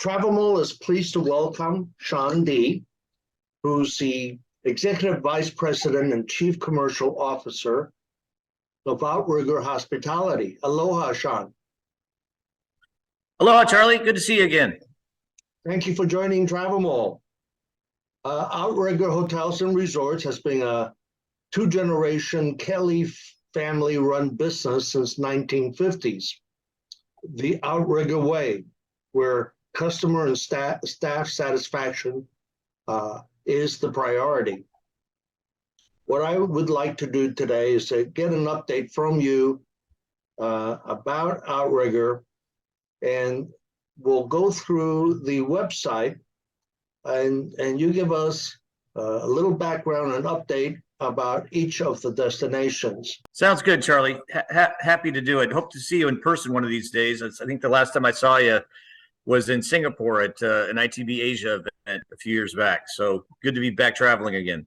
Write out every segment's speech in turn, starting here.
TravelMole is pleased to welcome Sean D., who's the Executive Vice President and Chief Commercial Officer of Outrigger Hospitality. Aloha, Sean. Aloha, Charlie. Good to see you again. Thank you for joining TravelMole. Outrigger Hotels and Resorts has been a two-generation Kelly family-run business since 1950s. The Outrigger way, where customer and staff satisfaction is the priority. What I would like to do today is to get an update from you about Outrigger, and we'll go through the website and you give us a little background and update about each of the destinations. Sounds good, Charlie. Happy to do it. Hope to see you in person one of these days. I think the last time I saw you was in Singapore at an ITB Asia event a few years back. So good to be back traveling again.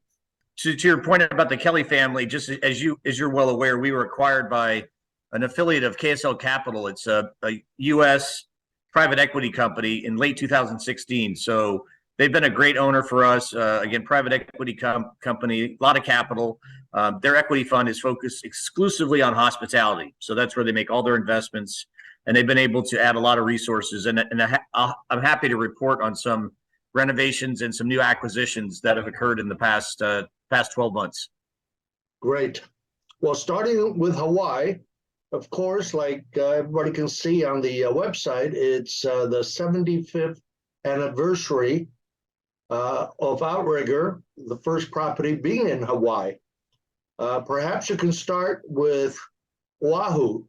To your point about the Kelly family, just as you're well aware, we were acquired by an affiliate of KSL Capital. It's a U.S. private equity company in late 2016. So they've been a great owner for us. Again, private equity company, a lot of capital. Their equity fund is focused exclusively on hospitality. So that's where they make all their investments. And they've been able to add a lot of resources. And I'm happy to report on some renovations and some new acquisitions that have occurred in the past 12 months. Great. Well, starting with Hawaii, of course, like everybody can see on the website, it's the 75th anniversary of Outrigger, the first property being in Hawaii. Perhaps you can start with Oahu.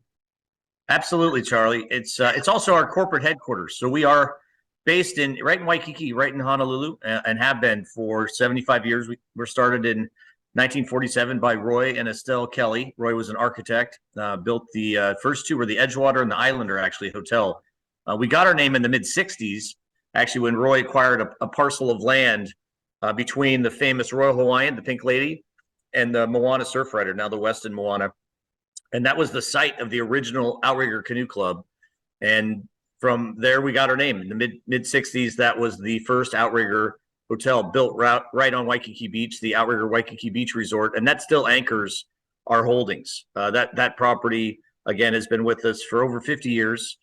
Absolutely, Charlie. It's also our corporate headquarters. So we are based right in Waikiki, right in Honolulu, and have been for 75 years. We were started in 1947 by Roy and Estelle Kelly. Roy was an architect, built the first two were the Edgewater and the Islander, actually, hotel. We got our name in the mid-'60s, actually, when Roy acquired a parcel of land between the famous Royal Hawaiian, the Pink Lady, and the Moana Surfrider, now the Westin Moana. And that was the site of the original Outrigger Canoe Club. And from there, we got our name. In the mid-'60s, that was the first Outrigger hotel built right on Waikiki Beach, the Outrigger Waikiki Beach Resort. And that still anchors our holdings. That property, again, has been with us for over 50 years.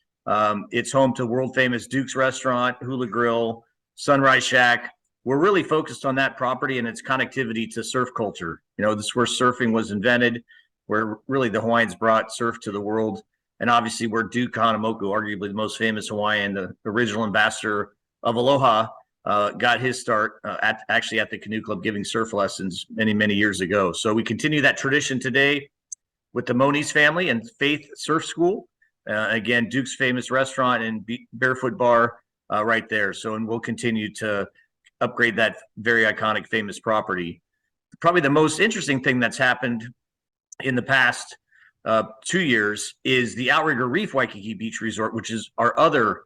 It's home to world-famous Duke's Restaurant, Hula Grill, Sunrise Shack. We're really focused on that property and its connectivity to surf culture. You know, this is where surfing was invented, where really the Hawaiians brought surf to the world. And obviously where Duke Kahanamoku, arguably the most famous Hawaiian, the original ambassador of Aloha, got his start actually at the Canoe Club giving surf lessons many, many years ago. So we continue that tradition today with the Moniz family and Faith Surf School. Again, Duke's famous restaurant and Barefoot Bar right there. So, and we'll continue to upgrade that very iconic, famous property. Probably the most interesting thing that's happened in the past 2 years is the Outrigger Reef Waikiki Beach Resort, which is our other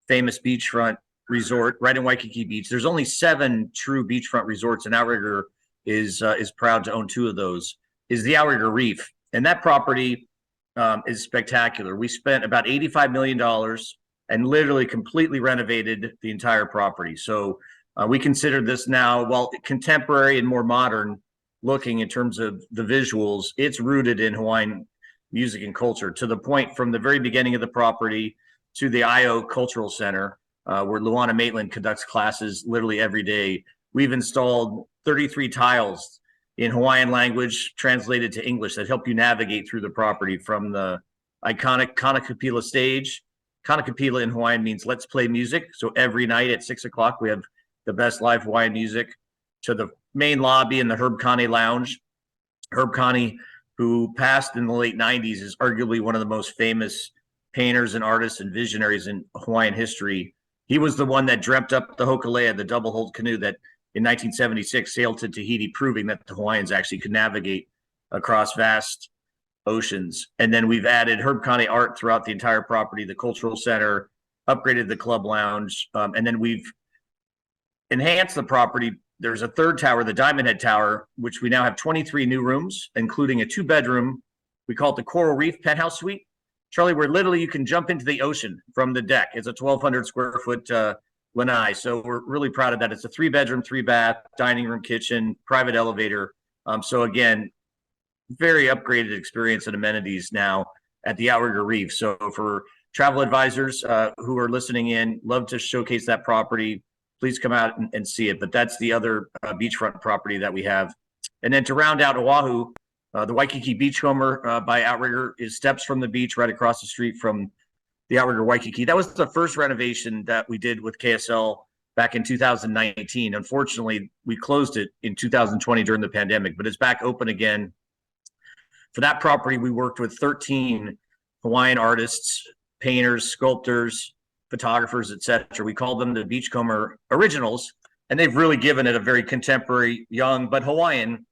famous beachfront resort right in Waikiki Beach. There's only 7 true beachfront resorts, and Outrigger is proud to own 2 of those, is the Outrigger Reef. And that property is spectacular. We spent about $85 million and literally completely renovated the entire property. So we consider this now, while contemporary and more modern looking in terms of the visuals, it's rooted in Hawaiian music and culture, to the point from the very beginning of the property to the Io Cultural Center, where Luana Maitland conducts classes literally every day. We've installed 33 tiles in Hawaiian language translated to English that help you navigate through the property, from the iconic Kanakapila stage. Kanakapila in Hawaiian means let's play music. So every night at 6 o'clock, we have the best live Hawaiian music, to the main lobby in the Herb Kane Lounge. Herb Kane, who passed in the late 90s, is arguably one of the most famous painters and artists and visionaries in Hawaiian history. He was the one that dreamt up the Hokulea, the double-hulled canoe that in 1976 sailed to Tahiti, proving that the Hawaiians actually could navigate across vast oceans. And then we've added Herb Kane art throughout the entire property, the cultural center, upgraded the club lounge, and then we've enhanced the property. There's a third tower, the Diamond Head Tower, which we now have 23 new rooms, including a 2-bedroom. We call it the Coral Reef Penthouse Suite. Charlie, where literally you can jump into the ocean from the deck. It's a 1,200 square foot lanai. So we're really proud of that. It's a 3-bedroom, 3-bath, dining room, kitchen, private elevator. So again, very upgraded experience and amenities now at the Outrigger Reef. So for travel advisors who are listening in, love to showcase that property. Please come out and see it. But that's the other beachfront property that we have. And then to round out Oahu, the Waikiki Beachcomber by Outrigger is steps from the beach right across the street from the Outrigger Waikiki. That was the first renovation that we did with KSL back in 2019. Unfortunately, we closed it in 2020 during the pandemic, but it's back open again. For that property, we worked with 13 Hawaiian artists, painters, sculptors, photographers, etc. We called them the Beachcomber Originals, and they've really given it a very contemporary, young, but Hawaiian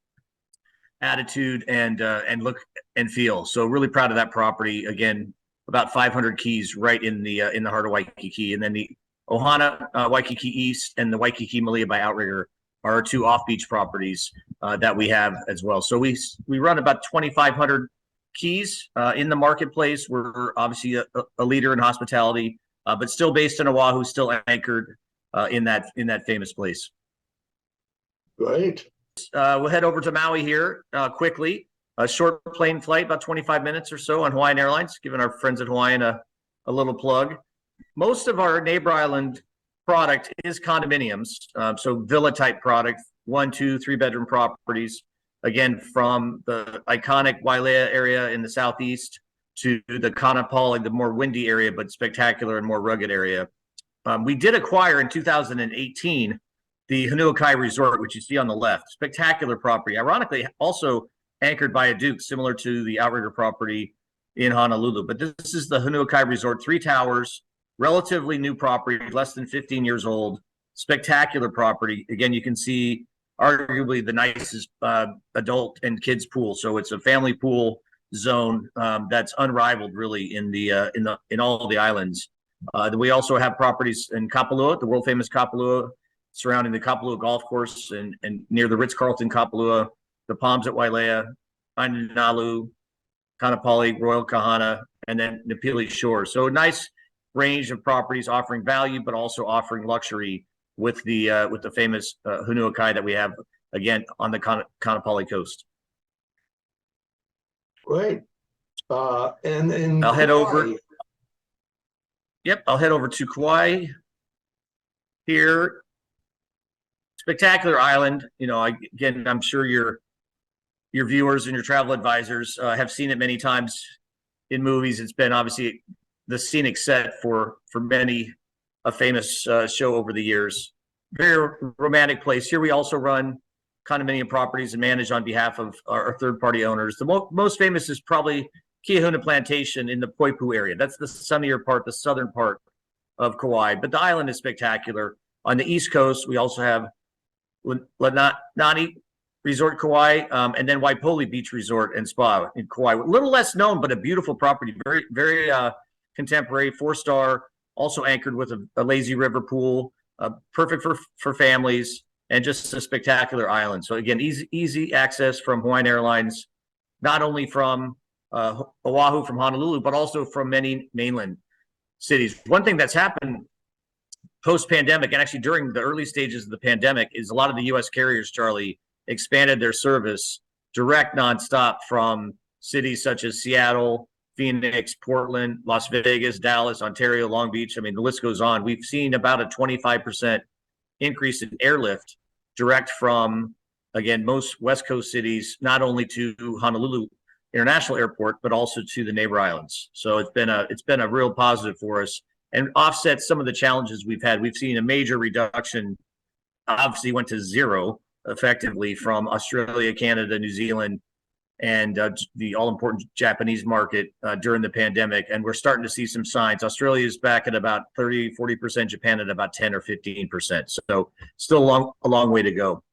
attitude and look and feel. So really proud of that property. Again, about 500 keys right in the heart of Waikiki. And then the Ohana Waikiki East and the Waikiki Malia by Outrigger are our 2 off-beach properties that we have as well. So we run about 2,500 keys in the marketplace. We're obviously a leader in hospitality, but still based in Oahu, still anchored in that famous place. Great. We'll head over to Maui here quickly. A short plane flight, about 25 minutes or so on Hawaiian Airlines, giving our friends at Hawaiian a little plug. Most of our neighbor island product is condominiums, so villa-type product, 1, 2, 3-bedroom properties. Again, from the iconic Wailea area in the southeast to the Kanapali, the more windy area, but spectacular and more rugged area. We did acquire in 2018 the Hanuakai Resort, which you see on the left. Spectacular property. Ironically, also anchored by a Duke, similar to the Outrigger property in Honolulu. But this is the Hanuakai Resort, 3 towers, relatively new property, less than 15 years old. Spectacular property. Again, you can see arguably the nicest adult and kids pool. So it's a family pool zone that's unrivaled really in all the islands. We also have properties in Kapalua, the world famous Kapalua, surrounding the Kapalua Golf Course and near the Ritz-Carlton Kapalua, the Palms at Wailea, Ainalu, Kanapali, Royal Kahana, and then Napili Shore. So a nice range of properties offering value, but also offering luxury with the famous Hanuakai that we have, again, on the Kanapali coast. Great. And I'll head over. Yep, I'll head over to Kauai here. Spectacular island. You know, again, I'm sure your viewers and your travel advisors have seen it many times in movies. It's been obviously the scenic set for many a famous show over the years. Very romantic place. Here we also run condominium properties and manage on behalf of our third-party owners. The most famous is probably Kiahuna Plantation in the Poipu area. That's the sunnier part, the southern part of Kauai. But the island is spectacular. On the East Coast, we also have Lanani Resort Kauai, and then Waipoli Beach Resort and Spa in Kauai. A little less known, but a beautiful property. Very, very contemporary, 4-star, also anchored with a lazy river pool, perfect for families, and just a spectacular island. So again, easy access from Hawaiian Airlines, not only from Oahu, from Honolulu, but also from many mainland cities. One thing that's happened post-pandemic, and actually during the early stages of the pandemic, is a lot of the U.S. carriers, Charlie, expanded their service direct nonstop from cities such as Seattle, Phoenix, Portland, Las Vegas, Dallas, Ontario, Long Beach. I mean, the list goes on. We've seen about a 25% increase in airlift direct from, again, most West Coast cities, not only to Honolulu International Airport, but also to the neighbor islands. So it's been a real positive for us and offsets some of the challenges we've had. We've seen a major reduction, obviously went to zero effectively from Australia, Canada, New Zealand, and the all-important Japanese market during the pandemic. And we're starting to see some signs. Australia is back at about 30, 40%, Japan at about 10 or 15%. So still a long way to go.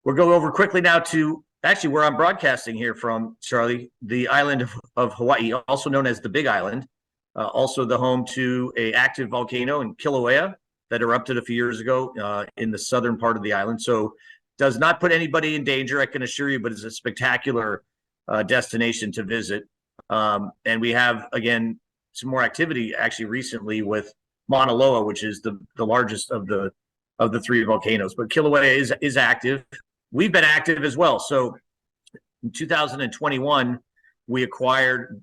We'll go over quickly now to actually where I'm broadcasting here from, Charlie, the island of Hawaii, also known as the Big Island, also the home to an active volcano in Kilauea that erupted a few years ago in the southern part of the island. So does not put anybody in danger, I can assure you, but it's a spectacular destination to visit. And we have, again, some more activity actually recently with Mauna Loa, which is the largest of the three volcanoes. But Kilauea is active. We've been active as well. So in 2021, we acquired,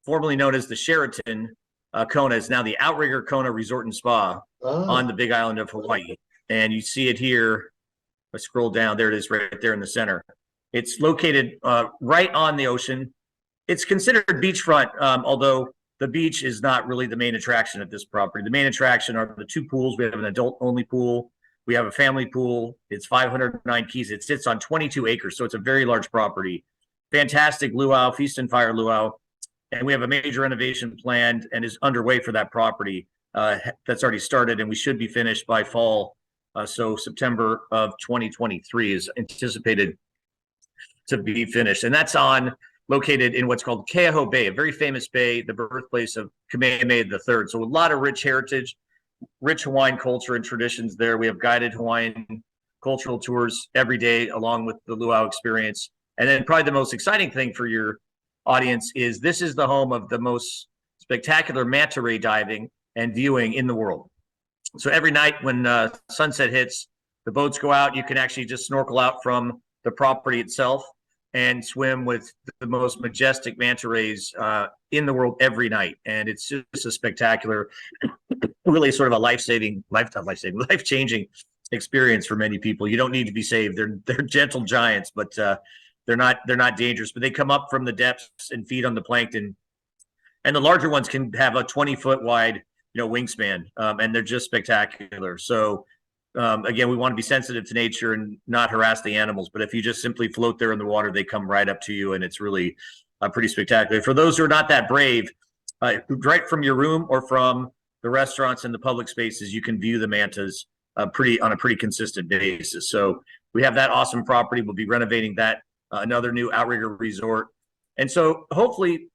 formerly known as the Sheraton Kona, is now the Outrigger Kona Resort and Spa on the Big Island of Hawaii. And you see it here. I scroll down. There it is, right there in the center. It's located right on the ocean. It's considered beachfront, although the beach is not really the main attraction at this property. The main attraction are the two pools. We have an adult-only pool. We have a family pool. It's 509 keys. It sits on 22 acres, so it's a very large property. Fantastic luau, feast and fire luau. And we have a major renovation planned and is underway for that property. That's already started, and we should be finished by fall. So September of 2023 is anticipated to be finished. And that's located in what's called Keaho Bay, a very famous bay, the birthplace of Kamehameha III. So a lot of rich heritage, rich Hawaiian culture and traditions there. We have guided Hawaiian cultural tours every day along with the luau experience. And then probably the most exciting thing for your audience is this is the home of the most spectacular manta ray diving and viewing in the world. So every night when sunset hits, the boats go out. You can actually just snorkel out from the property itself and swim with the most majestic manta rays in the world every night. And it's just a spectacular, really sort of a life-changing experience for many people. You don't need to be saved. They're gentle giants, but they're not dangerous. But they come up from the depths and feed on the plankton. And the larger ones can have a 20-foot wide, wingspan, and they're just spectacular. So again, we want to be sensitive to nature and not harass the animals. But if you just simply float there in the water, they come right up to you, and it's really pretty spectacular. For those who are not that brave, right from your room or from the restaurants and the public spaces, you can view the mantas on a pretty consistent basis. So we have that awesome property. We'll be renovating that, another new Outrigger resort. And so hopefully,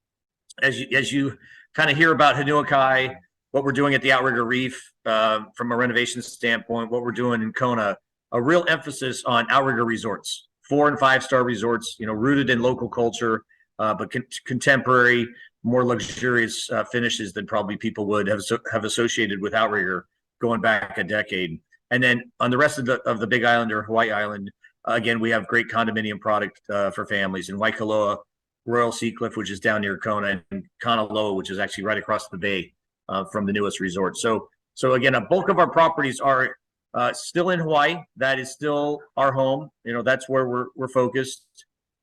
as you kind of hear about Hanuakai, what we're doing at the Outrigger Reef from a renovation standpoint, what we're doing in Kona, a real emphasis on Outrigger resorts, 4- and 5-star resorts, rooted in local culture, but contemporary, more luxurious finishes than probably people would have associated with Outrigger going back a decade. And then on the rest of the Big Island or Hawaii Island, again, we have great condominium product for families in Waikoloa, Royal Sea Cliff, which is down near Kona, and Kanaloa, which is actually right across the bay from the newest resort. So again, a bulk of our properties are still in Hawaii. That is still our home. That's where we're focused.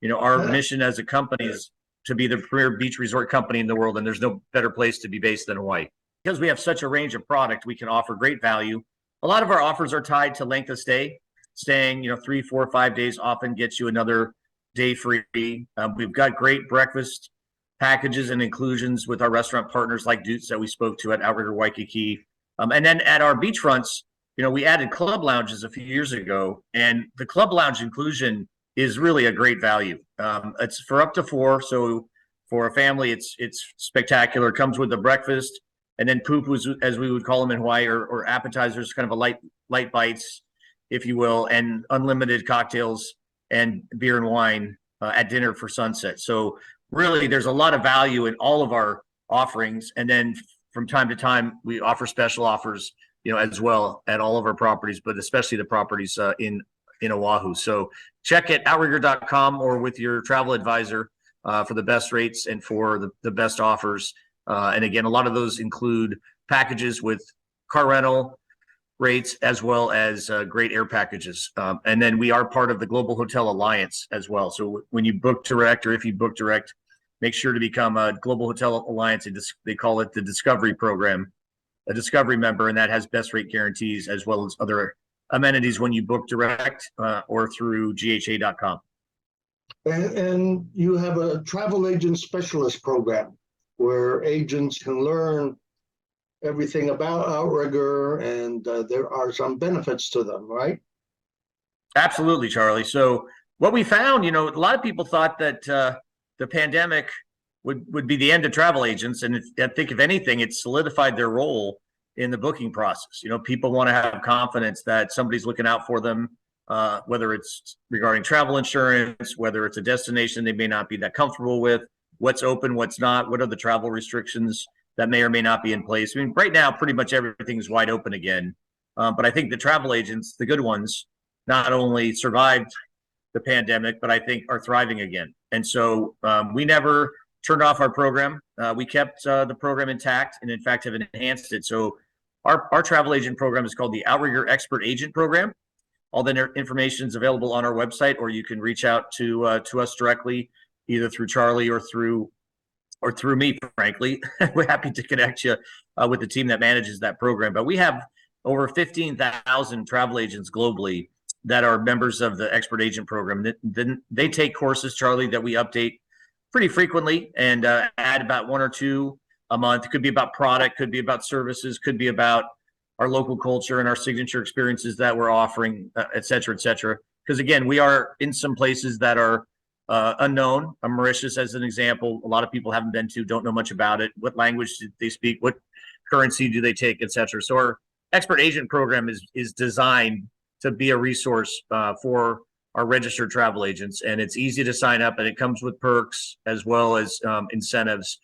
Our mission as a company is to be the premier beach resort company in the world, and there's no better place to be based than Hawaii. Because we have such a range of product, we can offer great value. A lot of our offers are tied to length of stay. Staying, 3, 4, 5 days often gets you another day free. We've got great breakfast packages and inclusions with our restaurant partners like Dutz that we spoke to at Outrigger Waikiki. And then at our beachfronts, we added club lounges a few years ago, and the club lounge inclusion is really a great value. It's for up to 4, so for a family, it's spectacular. It comes with a breakfast, and then pupus, as we would call them in Hawaii, or appetizers, kind of a light bites, if you will, and unlimited cocktails and beer and wine at dinner for sunset. So really, there's a lot of value in all of our offerings. And then from time to time, we offer special offers, as well at all of our properties, but especially the properties in Oahu. So check at outrigger.com or with your travel advisor for the best rates and for the best offers. And again, a lot of those include packages with car rental rates as well as great air packages. And then we are part of the Global Hotel Alliance as well. So when you book direct, or if you book direct, make sure to become a Global Hotel Alliance. They call it the Discovery Program, a Discovery member, and that has best rate guarantees as well as other amenities when you book direct or through GHA.com. And you have a travel agent specialist program where agents can learn everything about Outrigger, and there are some benefits to them, right? Absolutely, Charlie. So what we found, a lot of people thought that the pandemic would be the end of travel agents. And I think if anything, it solidified their role in the booking process. People want to have confidence that somebody's looking out for them, whether it's regarding travel insurance, whether it's a destination they may not be that comfortable with, what's open, what's not, what are the travel restrictions that may or may not be in place. I mean, right now, pretty much everything's wide open again. But I think the travel agents, the good ones, not only survived the pandemic, but I think are thriving again. And so we never turned off our program. We kept the program intact and, in fact, have enhanced it. So our travel agent program is called the Outrigger Expert Agent Program. All the information is available on our website, or you can reach out to us directly, either through Charlie or through me, frankly. We're happy to connect you with the team that manages that program. But we have over 15,000 travel agents globally that are members of the Expert Agent Program. Then they take courses, Charlie, that we update pretty frequently and add about 1 or 2 a month. It could be about product, could be about services, could be about our local culture and our signature experiences that we're offering, et cetera, et cetera. Because again, we are in some places that are unknown. Mauritius, as an example, a lot of people haven't been to, don't know much about it. What language do they speak? What currency do they take, et cetera? So our Expert Agent Program is designed to be a resource for our registered travel agents, and it's easy to sign up, and it comes with perks as well as incentives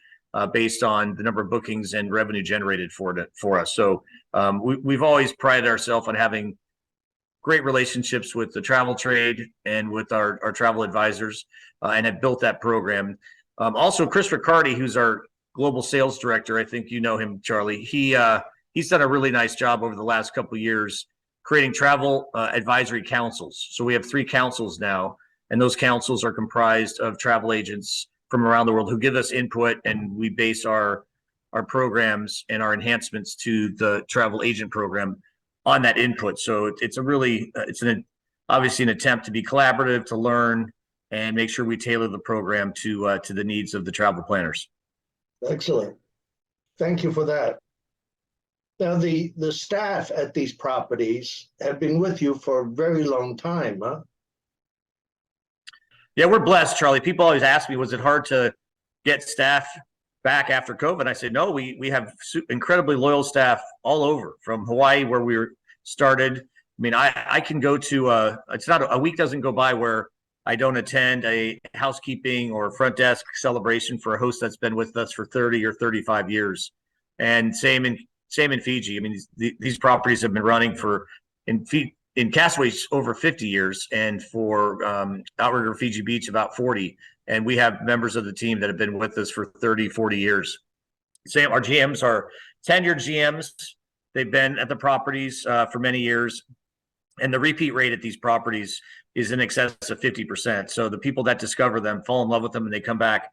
based on the number of bookings and revenue generated for us. So we've always prided ourselves on having great relationships with the travel trade and with our travel advisors, and have built that program. Also, Chris Riccardi, who's our global sales director, I think you know him, Charlie. He's done a really nice job over the last couple of years creating travel advisory councils. So we have 3 councils now, and those councils are comprised of travel agents from around the world who give us input, and we base our programs and our enhancements to the travel agent program on that input. So it's obviously an attempt to be collaborative, to learn, and make sure we tailor the program to the needs of the travel planners. Excellent. Thank you for that. Now, the staff at these properties have been with you for a very long time, huh? Yeah, we're blessed, Charlie. People always ask me, was it hard to get staff back after COVID? I said, no, we have incredibly loyal staff all over, from Hawaii, where we started. I mean, I can go to it's not a week doesn't go by where I don't attend a housekeeping or front desk celebration for a host that's been with us for 30 or 35 years. And same in Fiji. I mean, these properties have been running in Castaways over 50 years, and for Outrigger Fiji Beach about 40. And we have members of the team that have been with us for 30, 40 years. Our GMs are tenured GMs. They've been at the properties for many years. And the repeat rate at these properties is in excess of 50%. So the people that discover them fall in love with them, and they come back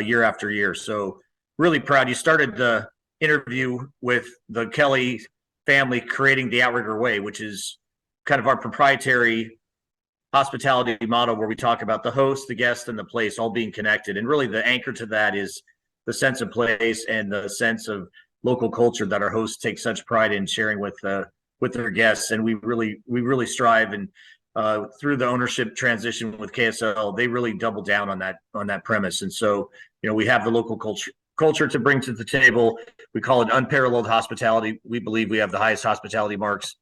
year after year. So really proud. You started the interview with the Kelly family creating the Outrigger Way, which is kind of our proprietary hospitality model, where we talk about the host, the guest, and the place all being connected. And really the anchor to that is the sense of place and the sense of local culture that our hosts take such pride in sharing with their guests. And we really strive, and through the ownership transition with KSL, they really double down on that premise. And so, we have the local culture to bring to the table. We call it unparalleled hospitality. We believe we have the highest hospitality marks,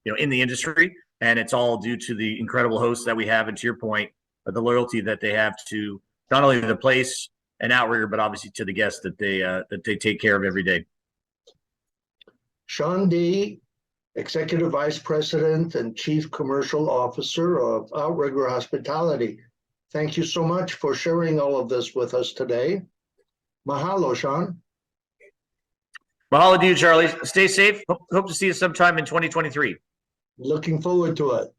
in the industry, and it's all due to the incredible hosts that we have, and to your point, the loyalty that they have to not only the place and Outrigger, but obviously to the guests that they take care of every day. Sean D., Executive Vice President and Chief Commercial Officer of Outrigger Hospitality. Thank you so much for sharing all of this with us today. Mahalo, Sean. Mahalo to you, Charlie. Stay safe. Hope to see you sometime in 2023. Looking forward to it.